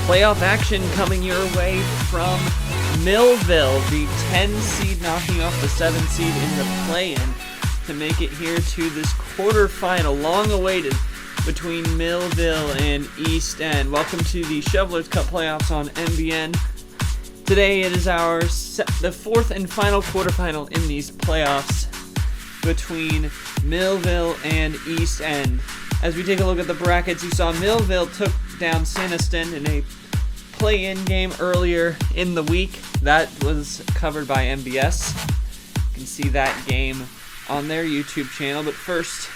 Playoff action coming your way from Millville, the 10 seed knocking off the 7 seed in the play-in to make it here to this quarterfinal, long awaited, between Millville and East End. Welcome to the Shovelers Cup playoffs on MBN. Today it is the fourth and final quarterfinal in these playoffs between Millville and East End. As we take a look at the brackets, you saw Millville took down Siniston in a play-in game earlier in the week. That was covered by MBS. You can see that game on their YouTube channel. But first,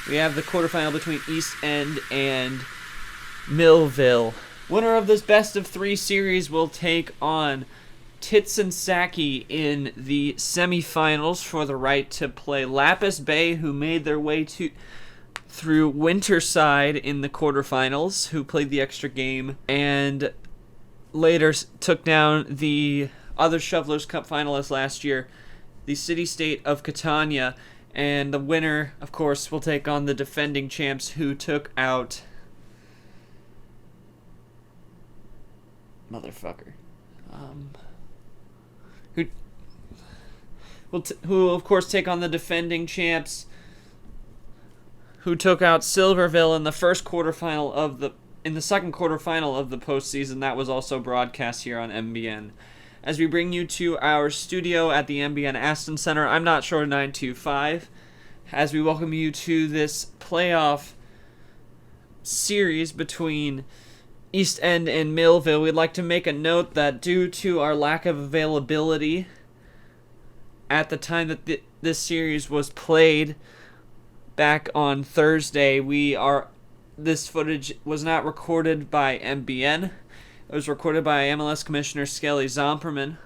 we have the quarterfinal between East End and Millville. Winner of this best-of-3 series will take on Titsan in the semifinals for the right to play Lapis Bay, who made their way through Winterside in the quarterfinals, who played the extra game, and later took down the other Shovelers Cup finalists last year, the City-State of Catania. And the winner, of course, will take on the defending champs, who took out who of course take on the defending champs, who took out Silverville in the second quarterfinal of the postseason. That was also broadcast here on MBN. As we bring you to our studio at the MBN Aston Center, I'm Not Sure 925, as we welcome you to this playoff series between East End and Millville. We'd like to make a note that due to our lack of availability at the time that this series was played back on Thursday, this footage was not recorded by MBN. It was recorded by MLS Commissioner Skelly Zomperman.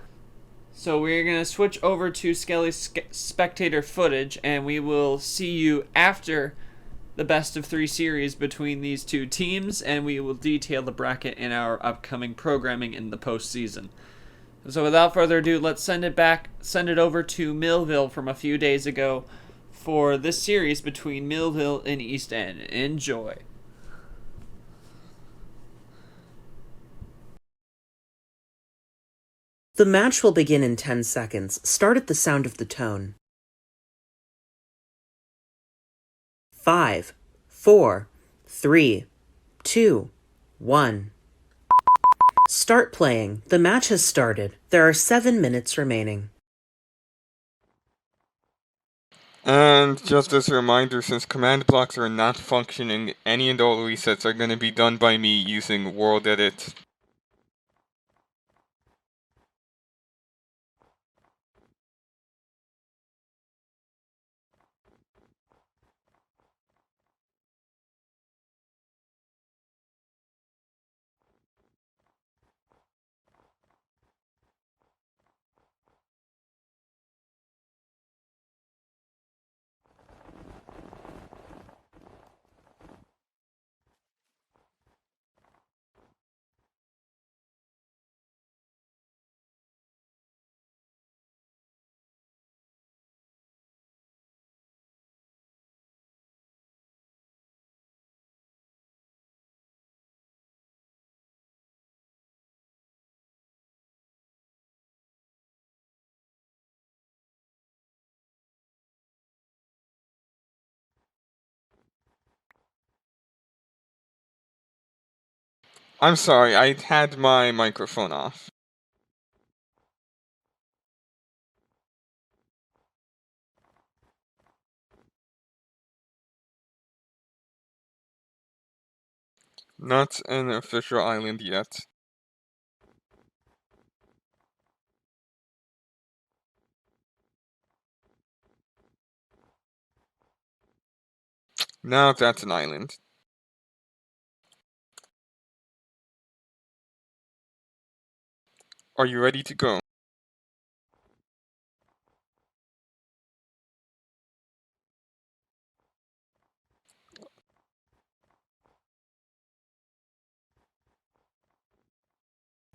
So we're going to switch over to Skelly's spectator footage, and we will see you after the best-of-3 series between these two teams, and we will detail the bracket in our upcoming programming in the postseason. So without further ado, let's send it over to Millville from a few days ago for this series between Millville and East End. Enjoy. The match will begin in 10 seconds. Start at the sound of the tone. 5, 4, 3, 2, 1. Start playing. The match has started. There are 7 minutes remaining. And just as a reminder, since command blocks are not functioning, any and all resets are going to be done by me using World Edit. I'm sorry, I had my microphone off. Not an official island yet. Now that's an island. Are you ready to go?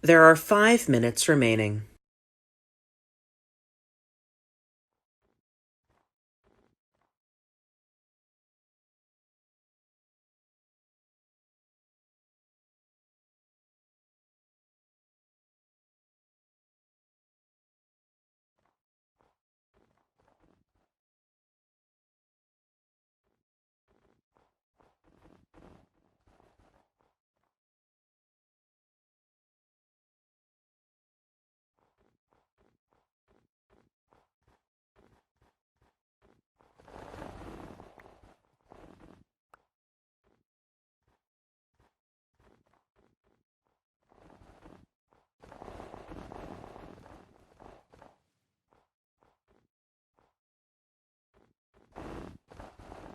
There are 5 minutes remaining.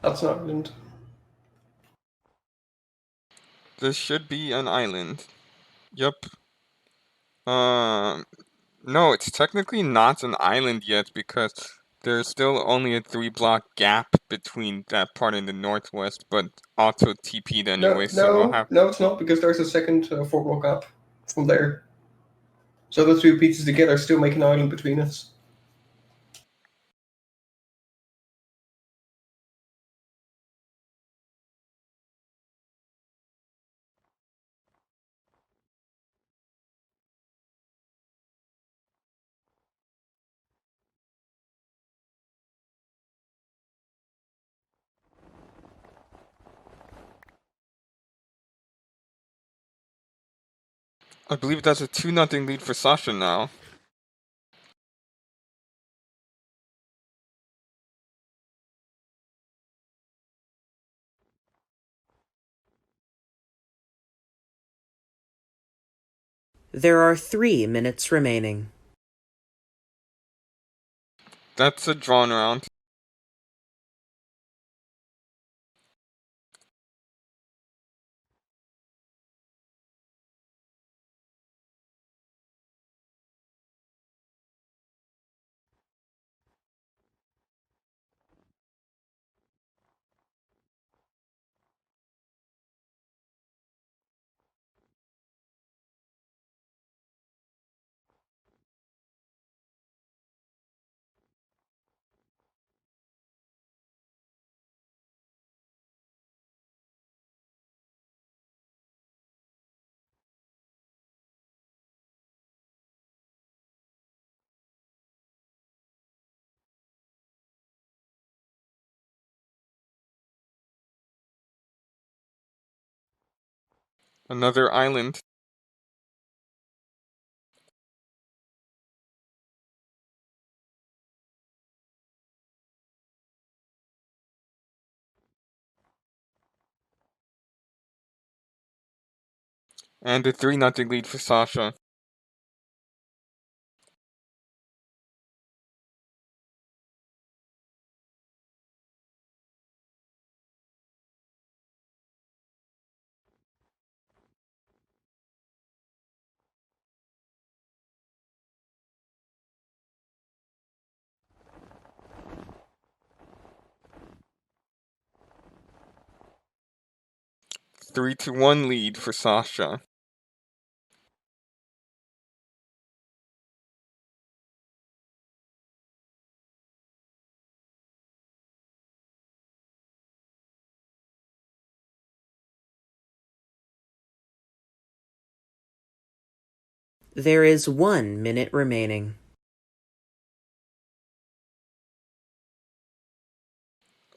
That's an island. This should be an island. Yep. No, it's technically not an island yet because there's still only a 3-block gap between that part in the northwest, but auto TP'd anyway, so I'll have... No, it's not, because there's a second 4-block gap from there. So the two pieces together still make an island between us. I believe that's a 2-0 lead for Sasha now. There are 3 minutes remaining. That's a drawn round. Another island. And a 3-0 lead for Sasha. Three to 1 lead for Sasha. There is 1 minute remaining.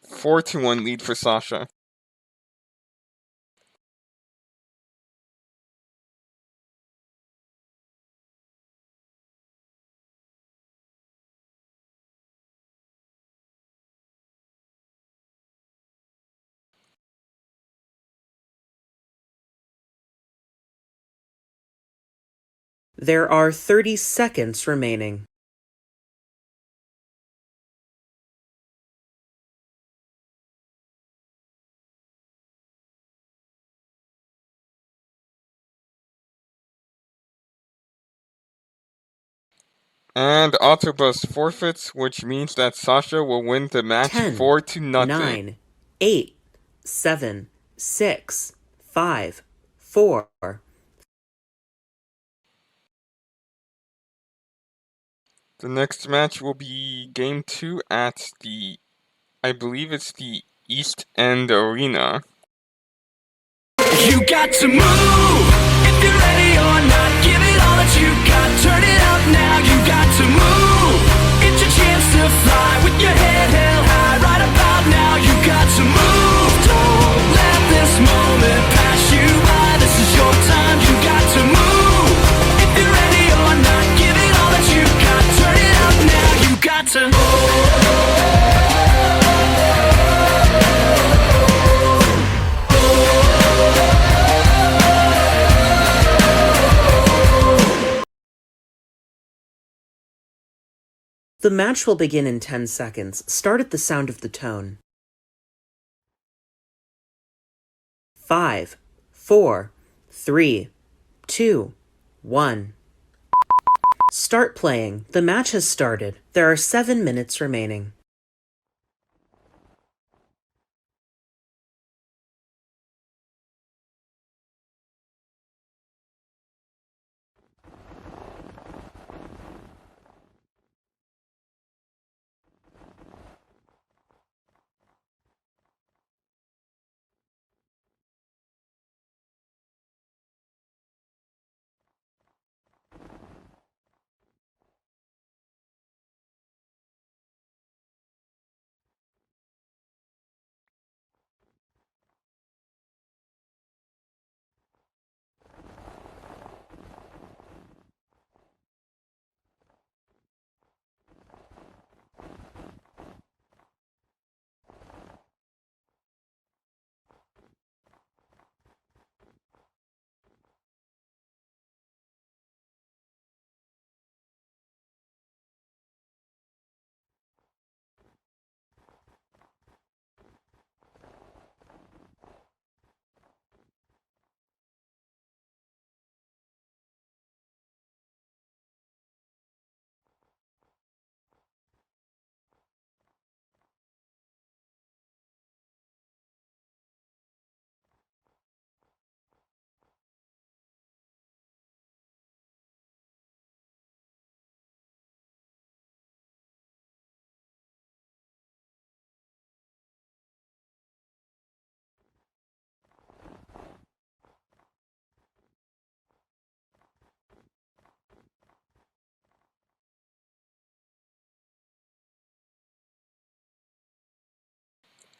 4 to 1 lead for Sasha. There are 30 seconds remaining. And Autobus forfeits, which means that Sasha will win the match 10, 4 to 0. 9, 8, 7, 6, 5, 4. The next match will be Game 2 at I believe it's the East End Arena. You got to move if you're ready or not. Give it all that you got. Turn it up now. You got to move. It's your chance to fly with your head held high. Right about now, you got to move. Don't let this moment pass you by. This is your time. You got to move if you're ready or not. Give it all that you got. Turn it up now. You got to. The match will begin in 10 seconds. Start at the sound of the tone. 5, 4, 3, 2, 1. Start playing. The match has started. There are 7 minutes remaining.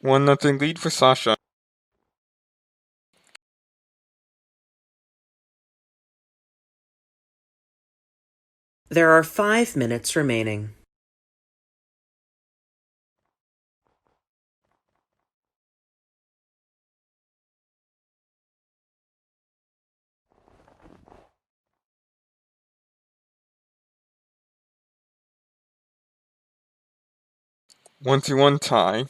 One nothing lead for Sasha. There are 5 minutes remaining. One to one tie.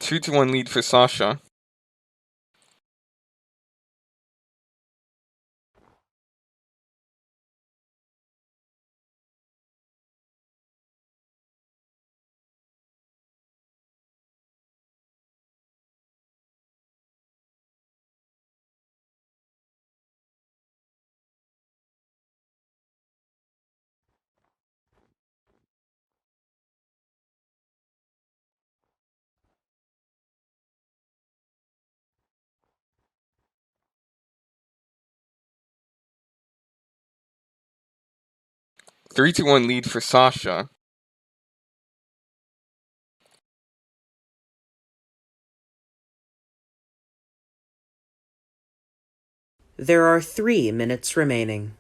Two to one lead for Sasha. Three to one lead for Sasha. There are 3 minutes remaining.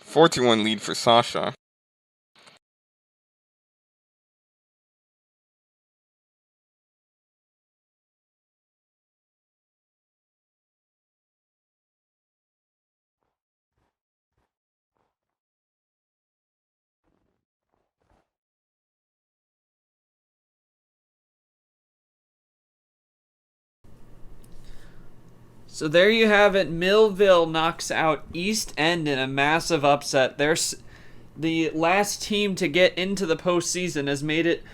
Four to one lead for Sasha. So there you have it. Millville knocks out East End in a massive upset. There's the last team to get into the postseason has made it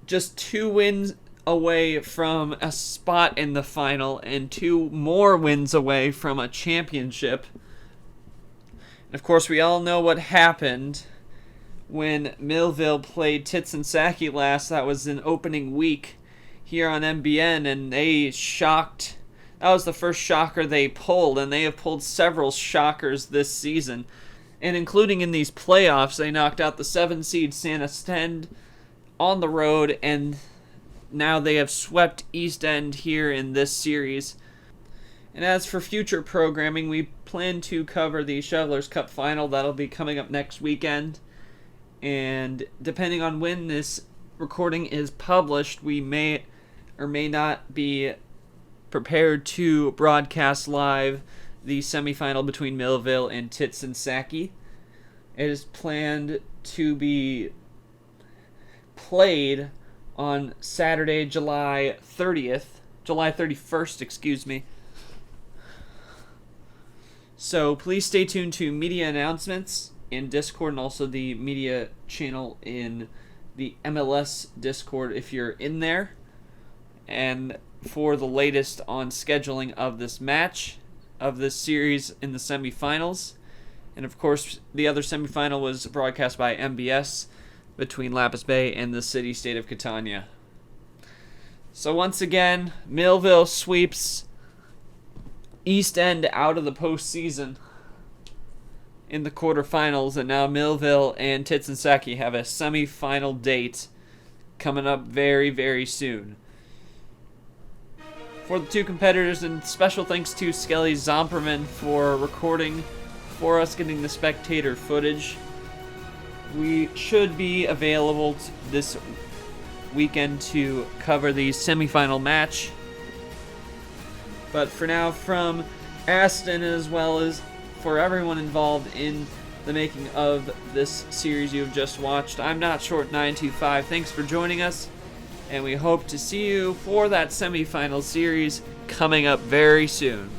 just 2 wins away from a spot in the final and 2 more wins away from a championship. And of course, we all know what happened when Millville played Tits and Sackey last. That was an opening week here on MBN, and they shocked. That was the first shocker they pulled, and they have pulled several shockers this season. And including in these playoffs, they knocked out the 7-seed San Estend on the road, and now they have swept East End here in this series. And as for future programming, we plan to cover the Shovelers Cup Final. That'll be coming up next weekend. And depending on when this recording is published, we may or may not be prepared to broadcast live the semifinal between Millville and Tits and Sackey. It is planned to be played on Saturday, July 31st, excuse me. So please stay tuned to media announcements in Discord and also the media channel in the MLS Discord if you're in there. And for the latest on scheduling of this match, of this series in the semifinals. And of course, the other semifinal was broadcast by MBS between Lapis Bay and the city-state of Catania. So once again, Millville sweeps East End out of the postseason in the quarterfinals, and now Millville and Tits and Sackey have a semifinal date coming up very, very soon. For the 2 competitors, and special thanks to Skelly Zomperman for recording for us, getting the spectator footage. We should be available this weekend to cover the semifinal match. But for now, from Aston, as well as for everyone involved in the making of this series you have just watched, I'm Not Short 925. Thanks for joining us, and we hope to see you for that semifinal series coming up very soon.